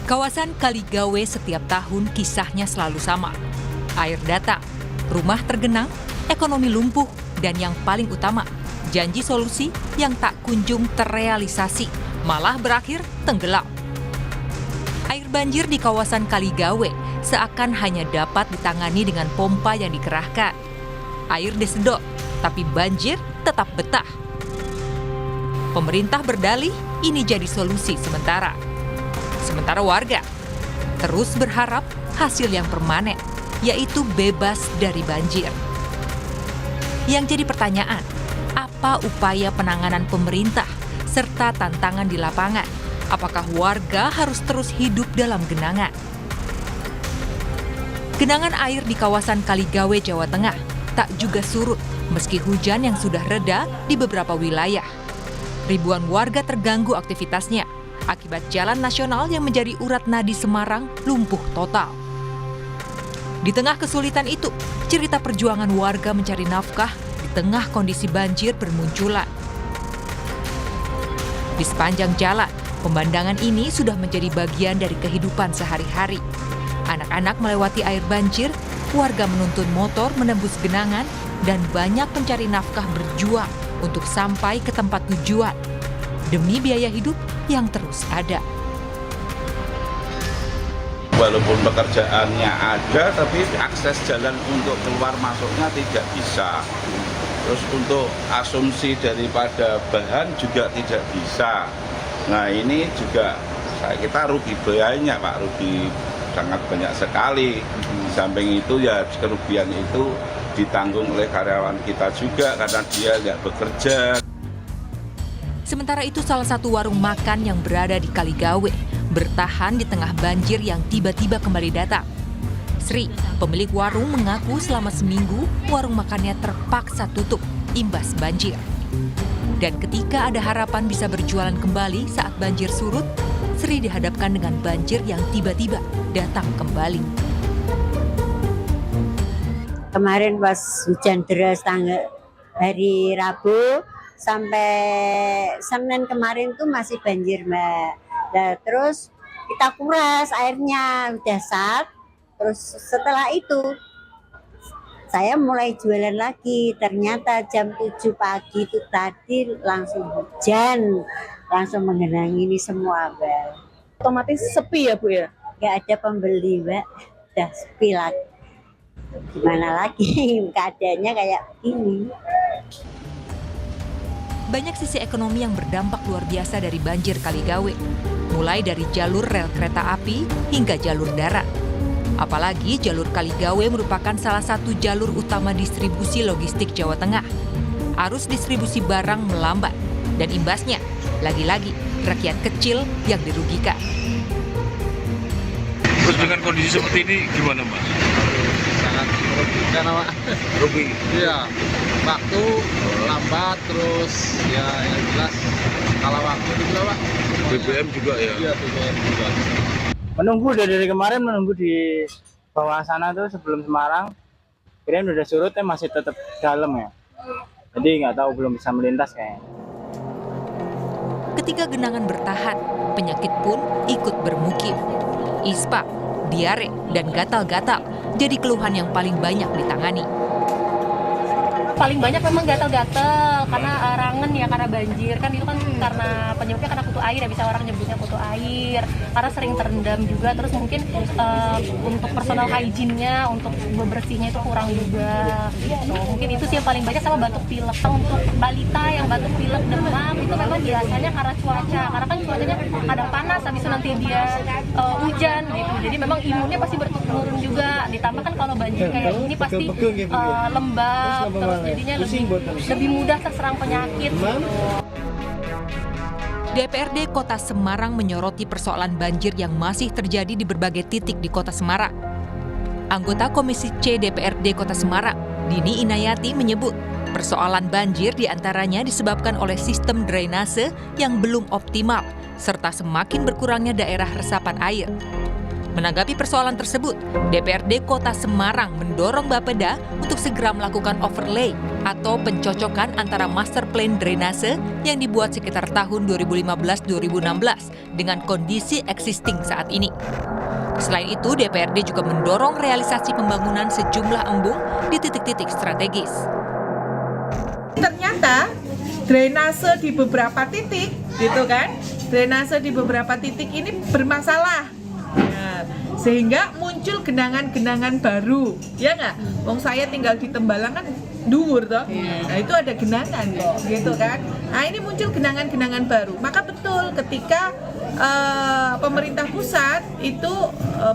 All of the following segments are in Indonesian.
Kawasan Kaligawe setiap tahun kisahnya selalu sama. Air datang, rumah tergenang, ekonomi lumpuh, dan yang paling utama, janji solusi yang tak kunjung terrealisasi, malah berakhir tenggelam. Air banjir di kawasan Kaligawe seakan hanya dapat ditangani dengan pompa yang dikerahkan. Air disedot, tapi banjir tetap betah. Pemerintah berdalih ini jadi solusi sementara. Sementara warga terus berharap hasil yang permanen, yaitu bebas dari banjir. Yang jadi pertanyaan, apa upaya penanganan pemerintah serta tantangan di lapangan? Apakah warga harus terus hidup dalam genangan? Genangan air di kawasan Kaligawe, Jawa Tengah tak juga surut meski hujan yang sudah reda di beberapa wilayah. Ribuan warga terganggu aktivitasnya akibat jalan nasional yang menjadi urat nadi Semarang lumpuh total. Di tengah kesulitan itu, cerita perjuangan warga mencari nafkah di tengah kondisi banjir bermunculan. Di sepanjang jalan, pemandangan ini sudah menjadi bagian dari kehidupan sehari-hari. Anak-anak melewati air banjir, warga menuntun motor menembus genangan, dan banyak pencari nafkah berjuang untuk sampai ke tempat tujuan demi biaya hidup yang terus ada. Walaupun pekerjaannya ada, tapi akses jalan untuk keluar masuknya tidak bisa. Terus untuk asumsi daripada bahan juga tidak bisa. Nah ini juga kita rugi banyak Pak, rugi sangat banyak sekali. Di samping itu ya kerugian itu ditanggung oleh karyawan kita juga karena dia nggak bekerja. Sementara itu salah satu warung makan yang berada di Kaligawe bertahan di tengah banjir yang tiba-tiba kembali datang. Sri, pemilik warung, mengaku selama seminggu warung makannya terpaksa tutup imbas banjir. Dan ketika ada harapan bisa berjualan kembali saat banjir surut, Sri dihadapkan dengan banjir yang tiba-tiba datang kembali. Kemarin pas hujan deras hari Rabu sampai Senin kemarin tuh masih banjir, Mbak. Nah, terus kita kuras airnya udah sat. Terus setelah itu saya mulai jualan lagi. Ternyata jam 7 pagi itu tadi langsung hujan, langsung menggenangi ini semua, Mbak. Otomatis sepi ya, Bu ya? Nggak ada pembeli, Mbak. Udah sepi lagi. Gimana lagi keadaannya kayak gini. Banyak sisi ekonomi yang berdampak luar biasa dari banjir Kaligawe, mulai dari jalur rel kereta api hingga jalur darat. Apalagi jalur Kaligawe merupakan salah satu jalur utama distribusi logistik Jawa Tengah. Arus distribusi barang melambat, dan imbasnya lagi-lagi rakyat kecil yang dirugikan. Terus dengan kondisi seperti ini gimana, Mas? Sangat merugikan, Pak. Rugi? Iya, waktu lambat, terus ya yang jelas kalah waktu juga, Pak. BBM juga ya? Iya, BBM juga. Menunggu dari kemarin, menunggu di bawah sana tuh sebelum Semarang. Kirain udah surutnya masih tetap dalam ya. Jadi nggak tahu, belum bisa melintas kayaknya. Ketika genangan bertahan, penyakit pun ikut bermukim. Ispa, diare, dan gatal-gatal jadi keluhan yang paling banyak ditangani. Paling banyak memang gatal-gatal karena rangen ya, karena banjir kan, itu kan karena penyebabnya karena kutu air ya, bisa orang nyebutnya kutu air karena sering terendam juga. Terus mungkin untuk personal hygiene-nya, untuk bebersihnya itu kurang juga gitu. Mungkin itu sih yang paling banyak, sama batuk pilek. Untuk balita yang batuk pilek demam itu memang biasanya karena cuaca, karena kan cuacanya kadang panas, habis itu nanti dia hujan gitu, jadi memang imunnya pasti menurun juga. Ditambah kan kalau banjir kayak ini pasti lembab, terus jadinya lebih mudah terserang penyakit gitu. DPRD Kota Semarang menyoroti persoalan banjir yang masih terjadi di berbagai titik di Kota Semarang. Anggota Komisi C DPRD Kota Semarang, Dini Inayati, menyebut persoalan banjir diantaranya disebabkan oleh sistem drainase yang belum optimal serta semakin berkurangnya daerah resapan air. Menanggapi persoalan tersebut, DPRD Kota Semarang mendorong Bapeda untuk segera melakukan overlay atau pencocokan antara master plan drainase yang dibuat sekitar tahun 2015-2016 dengan kondisi existing saat ini. Selain itu, DPRD juga mendorong realisasi pembangunan sejumlah embung di titik-titik strategis. Ternyata drainase di beberapa titik, gitu kan? Drainase di beberapa titik ini bermasalah. Nah, sehingga muncul genangan-genangan baru, ya nggak? Wong saya tinggal di Tembalang kan dhuwur toh. Nah, itu ada genangan kok, gitu kan? Nah, ini muncul genangan-genangan baru. Maka betul ketika pemerintah pusat itu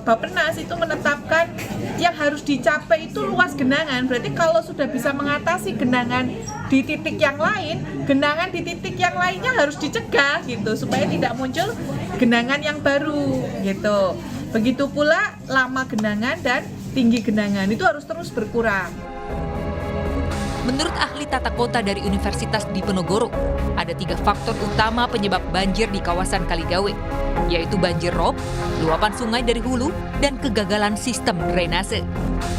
Bappenas itu menetapkan yang harus dicapai itu luas genangan. Berarti kalau sudah bisa mengatasi genangan di titik yang lain, genangan di titik yang lainnya harus dicegah gitu supaya tidak muncul genangan yang baru gitu. Begitu pula lama genangan dan tinggi genangan itu harus terus berkurang. Menurut ahli tata kota dari Universitas Diponegoro, ada 3 faktor utama penyebab banjir di kawasan Kaligawe, yaitu banjir rob, luapan sungai dari hulu, dan kegagalan sistem drainase.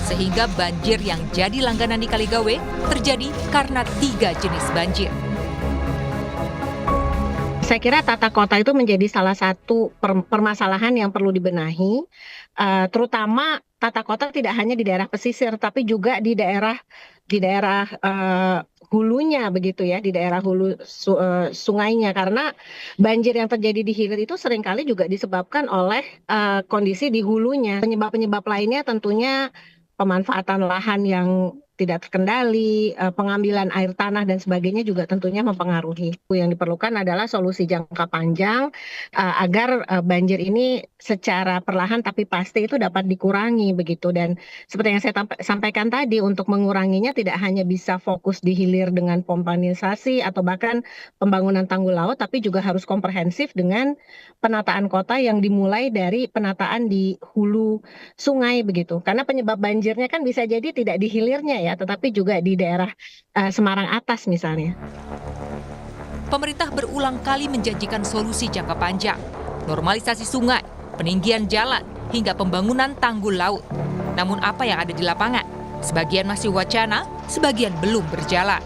Sehingga banjir yang jadi langganan di Kaligawe terjadi karena 3 jenis banjir. Saya kira tata kota itu menjadi salah satu permasalahan yang perlu dibenahi, terutama tata kota tidak hanya di daerah pesisir, tapi juga di daerah hulunya begitu ya, di daerah hulu sungainya, karena banjir yang terjadi di hilir itu seringkali juga disebabkan oleh kondisi di hulunya. Penyebab-penyebab lainnya tentunya pemanfaatan lahan yang tidak terkendali, pengambilan air tanah dan sebagainya juga tentunya mempengaruhi. Yang diperlukan adalah solusi jangka panjang agar banjir ini secara perlahan tapi pasti itu dapat dikurangi begitu. Dan seperti yang saya sampaikan tadi, untuk menguranginya tidak hanya bisa fokus di hilir dengan pompanisasi atau bahkan pembangunan tanggul laut, tapi juga harus komprehensif dengan penataan kota yang dimulai dari penataan di hulu sungai begitu. Karena penyebab banjirnya kan bisa jadi tidak di hilirnya ya, tetapi juga di daerah Semarang atas misalnya. Pemerintah berulang kali menjanjikan solusi jangka panjang, normalisasi sungai, peninggian jalan, hingga pembangunan tanggul laut. Namun apa yang ada di lapangan? Sebagian masih wacana, sebagian belum berjalan.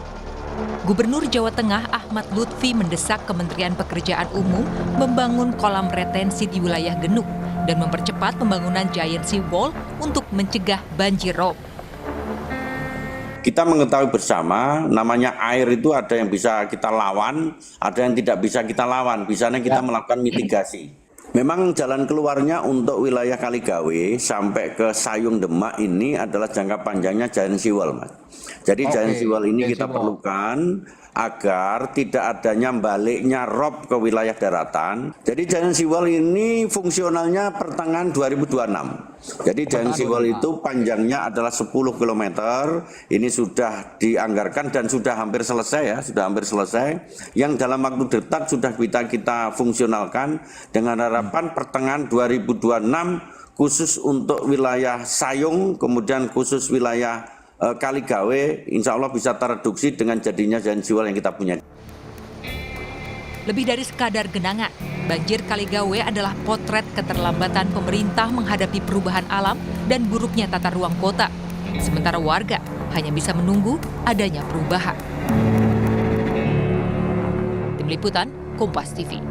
Gubernur Jawa Tengah Ahmad Lutfi mendesak Kementerian Pekerjaan Umum membangun kolam retensi di wilayah Genuk dan mempercepat pembangunan giant sea wall untuk mencegah banjir rob. Kita mengetahui bersama, namanya air itu ada yang bisa kita lawan, ada yang tidak bisa kita lawan. Bisanya kita melakukan mitigasi. Memang jalan keluarnya untuk wilayah Kaligawe sampai ke Sayung Demak ini adalah jangka panjangnya giant sea wall, Mas. Jadi giant sea wall ini kita perlukan agar tidak adanya baliknya rob ke wilayah daratan. Jadi giant sea wall ini fungsionalnya pertengahan 2026. Jadi giant sea wall itu panjangnya adalah 10 km. Ini sudah dianggarkan dan sudah hampir selesai ya, sudah hampir selesai. Yang dalam waktu dekat sudah kita fungsionalkan dengan harapan pertengahan 2026 khusus untuk wilayah Sayung, kemudian khusus wilayah Kaligawe, insya Allah bisa tereduksi dengan jadinya giant sea wall yang kita punya. Lebih dari sekadar genangan, banjir Kaligawe adalah potret keterlambatan pemerintah menghadapi perubahan alam dan buruknya tata ruang kota. Sementara warga hanya bisa menunggu adanya perubahan. Tim Liputan, Kompas TV.